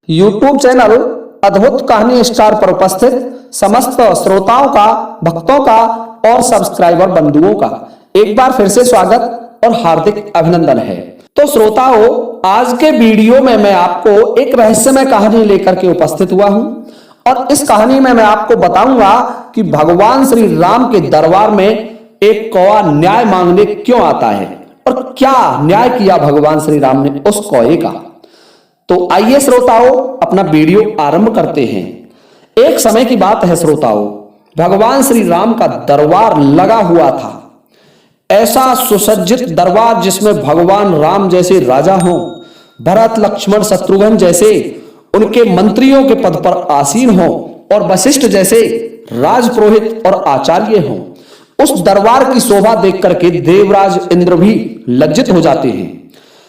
YouTube channel अद्भुत कहानी star पर उपस्थित समस्त श्रोताओं का, भक्तों का और सब्सक्राइबर बंधुओं का एक बार फिर से स्वागत और हार्दिक अभिनंदन है। तो श्रोताओं, आज के वीडियो में मैं आपको एक रहस्यमय कहानी लेकर के उपस्थित हुआ हूं और इस कहानी में मैं आपको बताऊंगा कि भगवान श्री राम के दरबार में एक कौवा न्याय मांगने क्यों आता है और क्या न्याय किया भगवान श्री राम ने उस कौवे का। तो आइए श्रोताओं, अपना वीडियो आरंभ करते हैं। एक समय की बात है श्रोताओं, भगवान श्री राम का दरबार लगा हुआ था। ऐसा सुसज्जित दरबार जिसमें भगवान राम जैसे राजा हों, भरत लक्ष्मण शत्रुघ्न जैसे उनके मंत्रियों के पद पर आसीन हों और वशिष्ठ जैसे राजपुरोहित और आचार्य हों। उस दरबार की शोभा देख करके देवराज इंद्र भी लज्जित हो जाते हैं।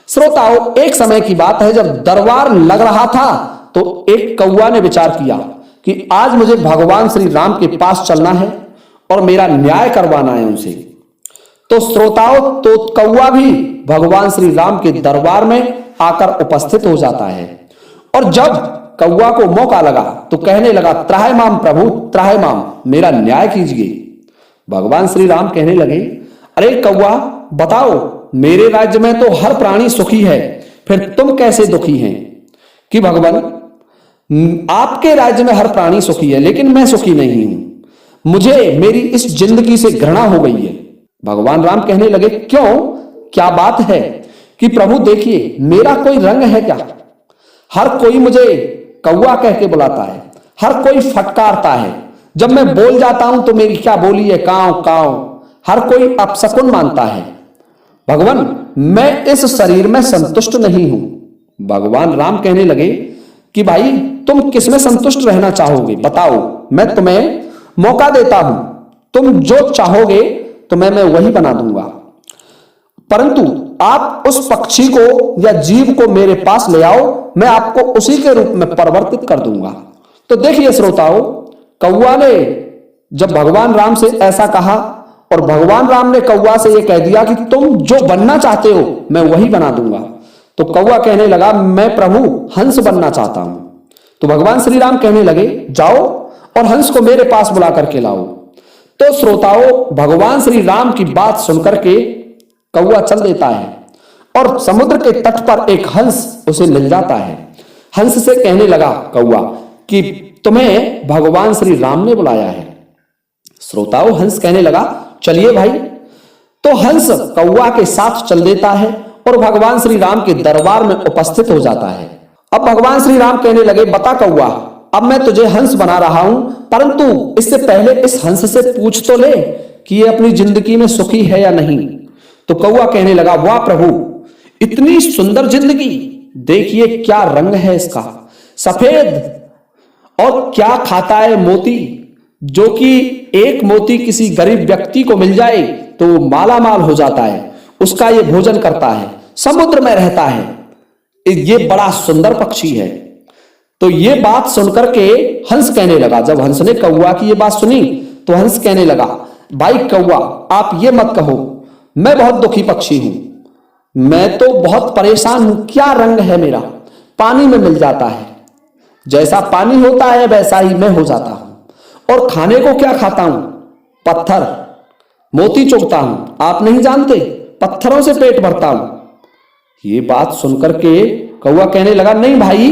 श्रोताओं, एक समय की बात है, जब दरबार लग रहा था तो एक कौवा ने विचार किया कि आज मुझे भगवान श्री राम के पास चलना है और मेरा न्याय करवाना है उनसे। तो श्रोताओं, तो कौवा भी भगवान श्री राम के दरबार में आकर उपस्थित हो जाता है और जब कौवा को मौका लगा तो कहने लगा, त्राहिमाम प्रभु त्राहिमाम, मेरा न्याय कीजिए। भगवान श्री राम कहने लगे, अरे कौवा बताओ, मेरे राज्य में तो हर प्राणी सुखी है, फिर तुम कैसे दुखी हैं? कि भगवान, आपके राज्य में हर प्राणी सुखी है लेकिन मैं सुखी नहीं हूं, मुझे मेरी इस जिंदगी से घृणा हो गई है। भगवान राम कहने लगे, क्यों, क्या बात है? कि प्रभु देखिए, मेरा कोई रंग है क्या? हर कोई मुझे कौवा कह के बुलाता है, हर कोई फटकारता है, जब मैं बोल जाता हूं तो मेरी क्या बोली है, कांव कांव, हर कोई अपशकुन मानता है। भगवान, मैं इस शरीर में संतुष्ट नहीं हूं। भगवान राम कहने लगे कि भाई, तुम किस में संतुष्ट रहना चाहोगे, बताओ, मैं तुम्हें मौका देता हूं, तुम जो चाहोगे तुम्हें मैं वही बना दूंगा, परंतु आप उस पक्षी को या जीव को मेरे पास ले आओ, मैं आपको उसी के रूप में परिवर्तित कर दूंगा। तो देखिए श्रोताओं, कौवा ने जब भगवान राम से ऐसा कहा और भगवान राम ने कौवा से यह कह दिया कि तुम जो बनना चाहते हो मैं वही बना दूंगा, तो कौवा कहने लगा, मैं प्रभु हंस बनना चाहता हूं। तो भगवान श्री राम कहने लगे, जाओ और हंस को मेरे पास बुला करके लाओ। तो श्रोताओं, भगवान श्री राम की बात सुनकर के कौवा चल देता है और समुद्र के तट पर एक हंस उसे मिल जाता है। हंस से कहने लगा कौवा कि तुम्हें भगवान श्री राम ने बुलाया है। श्रोताओं, हंस कहने लगा, चलिए भाई। तो हंस कौवा के साथ चल देता है और भगवान श्री राम के दरबार में उपस्थित हो जाता है। अब भगवान श्री राम कहने लगे, बता कौवा, अब मैं तुझे हंस बना रहा हूं, परंतु इससे पहले इस हंस से पूछ तो ले कि ये अपनी जिंदगी में सुखी है या नहीं। तो कौवा कहने लगा, वाह प्रभु, इतनी सुंदर जिंदगी, देखिए क्या रंग है इसका, सफेद, और क्या खाता है मोती, जो कि एक मोती किसी गरीब व्यक्ति को मिल जाए तो वो माला माल हो जाता है, उसका ये भोजन करता है, समुद्र में रहता है, ये बड़ा सुंदर पक्षी है। तो ये बात सुनकर के हंस कहने लगा, जब हंस ने कौवा की ये बात सुनी तो हंस कहने लगा, भाई कौवा, आप ये मत कहो, मैं बहुत दुखी पक्षी हूं, मैं तो बहुत परेशान हूं, क्या रंग है मेरा, पानी में मिल जाता है, जैसा पानी होता है वैसा ही मैं हो जाता हूं, और खाने को क्या खाता हूं, पत्थर, मोती चुगता हूं, आप नहीं जानते, पत्थरों से पेट भरता हूं। ये बात सुनकर के कौवा कहने लगा, नहीं भाई,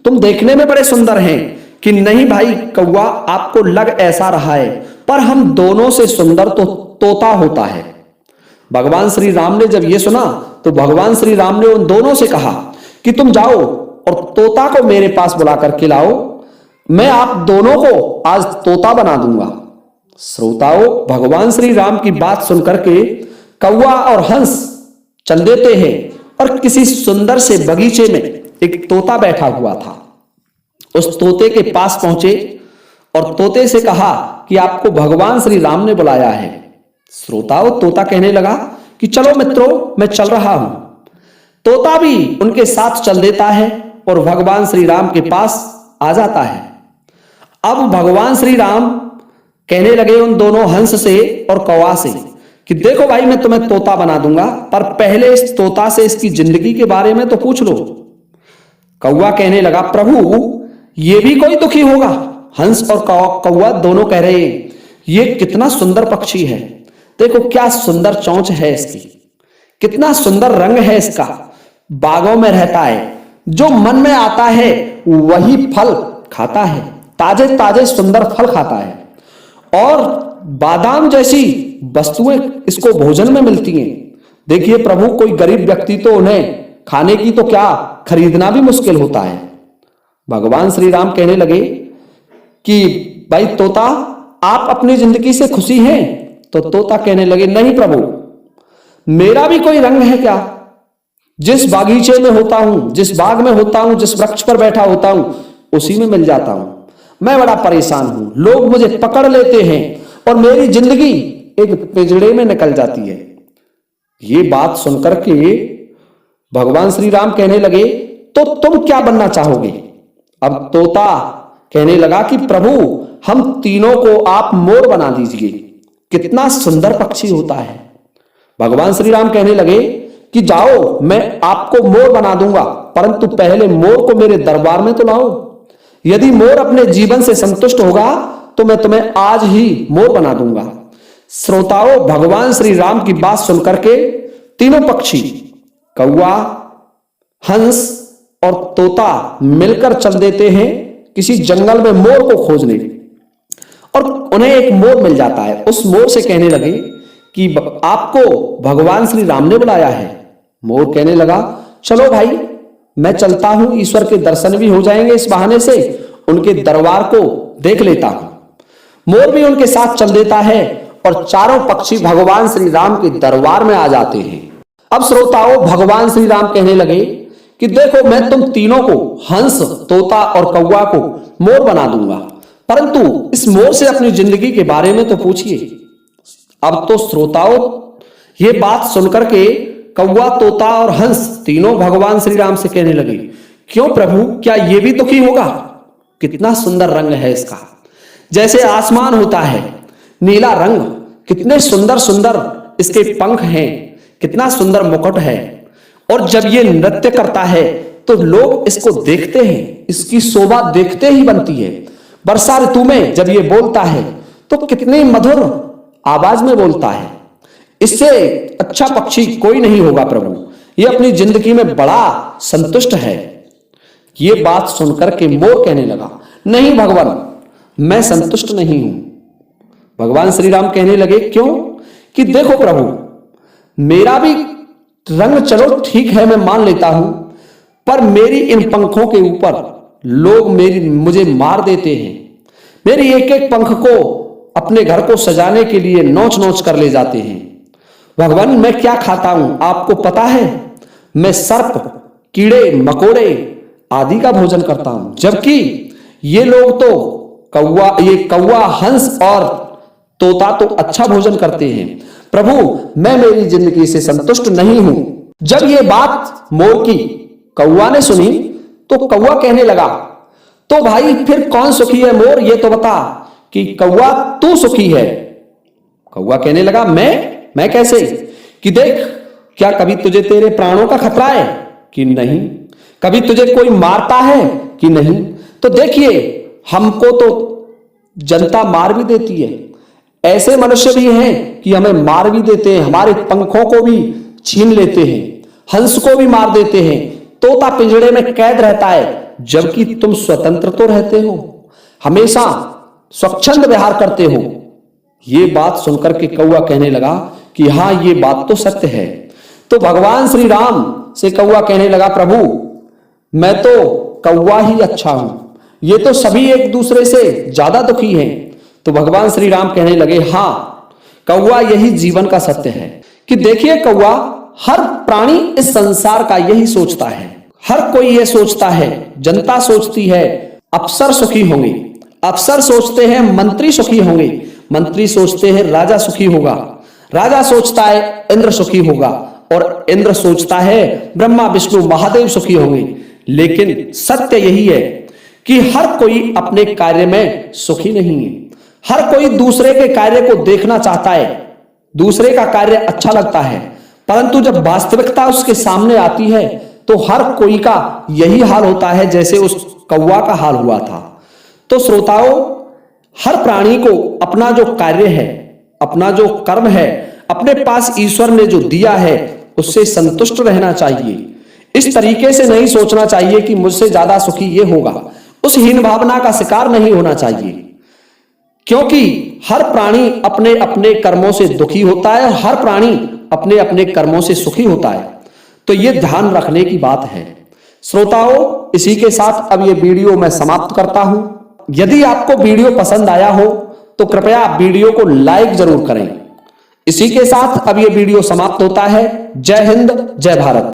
तुम देखने में बड़े सुंदर हैं। कि नहीं भाई कौवा, आपको लग ऐसा रहा है, पर हम दोनों से सुंदर तो तोता होता है। भगवान श्री राम ने जब ये सुना तो भगवान श्री राम ने उन दोनों से कहा कि तुम जाओ और तोता को मेरे पास बुला करके लाओ, मैं आप दोनों को आज तोता बना दूंगा। श्रोताओं, भगवान श्री राम की बात सुनकर के कौवा और हंस चल देते हैं और किसी सुंदर से बगीचे में एक तोता बैठा हुआ था। उस तोते के पास पहुंचे और तोते से कहा कि आपको भगवान श्री राम ने बुलाया है। श्रोताओं, तोता कहने लगा कि चलो मित्रों, मैं चल रहा हूं। तोता भी उनके साथ चल देता है और भगवान श्री राम के पास आ जाता है। अब भगवान श्री राम कहने लगे उन दोनों हंस से और कौवा से कि देखो भाई, मैं तुम्हें तोता बना दूंगा, पर पहले इस तोता से इसकी जिंदगी के बारे में तो पूछ लो। कौवा कहने लगा, प्रभु ये भी कोई दुखी होगा? हंस और कौवा दोनों कह रहे, ये कितना सुंदर पक्षी है, देखो क्या सुंदर चोंच है इसकी, कितना सुंदर रंग है इसका, बागों में रहता है, जो मन में आता है वही फल खाता है, ताजे ताजे सुंदर फल खाता है और बादाम जैसी वस्तुएं इसको भोजन में मिलती हैं। देखिए प्रभु, कोई गरीब व्यक्ति तो उन्हें खाने की तो क्या खरीदना भी मुश्किल होता है। भगवान श्री राम कहने लगे कि भाई तोता, आप अपनी जिंदगी से खुशी हैं? तो तोता कहने लगे, नहीं प्रभु, मेरा भी कोई रंग है क्या? जिस बागीचे में होता हूं, जिस बाग में होता हूं, जिस वृक्ष पर बैठा होता हूं, उसी में मिल जाता हूं। मैं बड़ा परेशान हूं, लोग मुझे पकड़ लेते हैं और मेरी जिंदगी एक पिंजड़े में निकल जाती है। ये बात सुनकर के भगवान श्री राम कहने लगे, तो तुम क्या बनना चाहोगे? अब तोता कहने लगा कि प्रभु, हम तीनों को आप मोर बना दीजिए, कितना सुंदर पक्षी होता है। भगवान श्री राम कहने लगे कि जाओ, मैं आपको मोर बना दूंगा, परंतु पहले मोर को मेरे दरबार में तो लाओ। यदि मोर अपने जीवन से संतुष्ट होगा तो मैं तुम्हें आज ही मोर बना दूंगा। श्रोताओं, भगवान श्री राम की बात सुनकर के तीनों पक्षी, कौवा, हंस और तोता मिलकर चल देते हैं किसी जंगल में मोर को खोजने, और उन्हें एक मोर मिल जाता है। उस मोर से कहने लगे कि आपको भगवान श्री राम ने बुलाया है। मोर कहने लगा, चलो भाई, मैं चलता हूं, ईश्वर के दर्शन भी हो जाएंगे, इस बहाने से उनके दरबार को देख लेता हूं। मोर भी उनके साथ चल देता है और चारों पक्षी भगवान श्री राम के दरबार में आ जाते हैं। अब श्रोताओं, भगवान श्री राम कहने लगे कि देखो, मैं तुम तीनों को, हंस, तोता और कौवा को मोर बना दूंगा, परंतु इस मोर से अपनी जिंदगी के बारे में तो पूछिए। अब तो श्रोताओं, ये बात सुनकर के कौवा, तोता और हंस तीनों भगवान श्री राम से कहने लगे, क्यों प्रभु, क्या ये भी दुखी होगा? कितना सुंदर रंग है इसका, जैसे आसमान होता है, नीला रंग, कितने सुंदर सुंदर इसके पंख हैं, कितना सुंदर मुकुट है, और जब ये नृत्य करता है तो लोग इसको देखते हैं, इसकी शोभा देखते ही बनती है। वर्षा ऋतु में जब ये बोलता है तो कितनी मधुर आवाज में बोलता है, इससे अच्छा पक्षी कोई नहीं होगा प्रभु, ये अपनी जिंदगी में बड़ा संतुष्ट है। ये बात सुनकर के मोर कहने लगा, नहीं भगवान, मैं संतुष्ट नहीं हूं। भगवान श्री राम कहने लगे, क्यों? कि देखो प्रभु, मेरा भी रंग चलो ठीक है, मैं मान लेता हूं, पर मेरी इन पंखों के ऊपर लोग मुझे मार देते हैं। मेरी एक एक पंख को अपने घर को सजाने के लिए नोच नोच कर ले जाते हैं। भगवान, मैं क्या खाता हूं आपको पता है? मैं सर्प, कीड़े मकोड़े आदि का भोजन करता हूं, जबकि ये लोग तो कौवा, हंस और तोता तो अच्छा भोजन करते हैं। प्रभु, मैं मेरी जिंदगी से संतुष्ट नहीं हूं। जब ये बात मोर की कौवा ने सुनी तो कौवा कहने लगा, तो भाई फिर कौन सुखी है मोर, ये तो बता कि कौवा तू सुखी है। कौवा कहने लगा, मैं कैसे? कि देख, क्या कभी तुझे तेरे प्राणों का खतरा है कि नहीं? कभी तुझे कोई मारता है कि नहीं? तो देखिए, हमको तो जनता मार भी देती है, ऐसे मनुष्य भी हैं कि हमें मार भी देते हैं, हमारे पंखों को भी छीन लेते हैं, हंस को भी मार देते हैं, तोता पिंजड़े में कैद रहता है, जबकि तुम स्वतंत्र तो रहते हो, हमेशा स्वच्छंद व्यवहार करते हो। ये बात सुनकर के कौवा कहने लगा कि हाँ, ये बात तो सत्य है। तो भगवान श्री राम से कौवा कहने लगा, प्रभु, मैं तो कौवा ही अच्छा हूं, ये तो सभी एक दूसरे से ज्यादा दुखी हैं। तो भगवान श्री राम कहने लगे, हाँ कौवा, यही जीवन का सत्य है कि देखिए कौवा, हर प्राणी इस संसार का यही सोचता है, हर कोई यह सोचता है, जनता सोचती है अफसर सुखी होंगे, अफसर सोचते हैं मंत्री सुखी होंगे, मंत्री सोचते हैं राजा सुखी होगा, राजा सोचता है इंद्र सुखी होगा, और इंद्र सोचता है ब्रह्मा विष्णु महादेव सुखी होंगे। लेकिन सत्य यही है कि हर कोई अपने कार्य में सुखी नहीं है, हर कोई दूसरे के कार्य को देखना चाहता है, दूसरे का कार्य अच्छा लगता है, परंतु जब वास्तविकता उसके सामने आती है तो तो हर कोई का यही हाल होता है जैसे उस कौवा का हाल हुआ था। तो श्रोताओं, हर प्राणी को अपना जो कार्य है, अपना जो कर्म है, अपने पास ईश्वर ने जो दिया है उससे संतुष्ट रहना चाहिए। इस तरीके से नहीं सोचना चाहिए कि मुझसे ज्यादा सुखी ये होगा, उस हीन भावना का शिकार नहीं होना चाहिए, क्योंकि हर प्राणी अपने अपने कर्मों से दुखी होता है और हर प्राणी अपने अपने कर्मों से सुखी होता है। तो ये ध्यान रखने की बात है। श्रोताओं, इसी के साथ अब ये वीडियो मैं समाप्त करता हूं। यदि आपको वीडियो पसंद आया हो तो कृपया आप वीडियो को लाइक जरूर करें। इसी के साथ अब ये वीडियो समाप्त होता है। जय हिंद, जय भारत।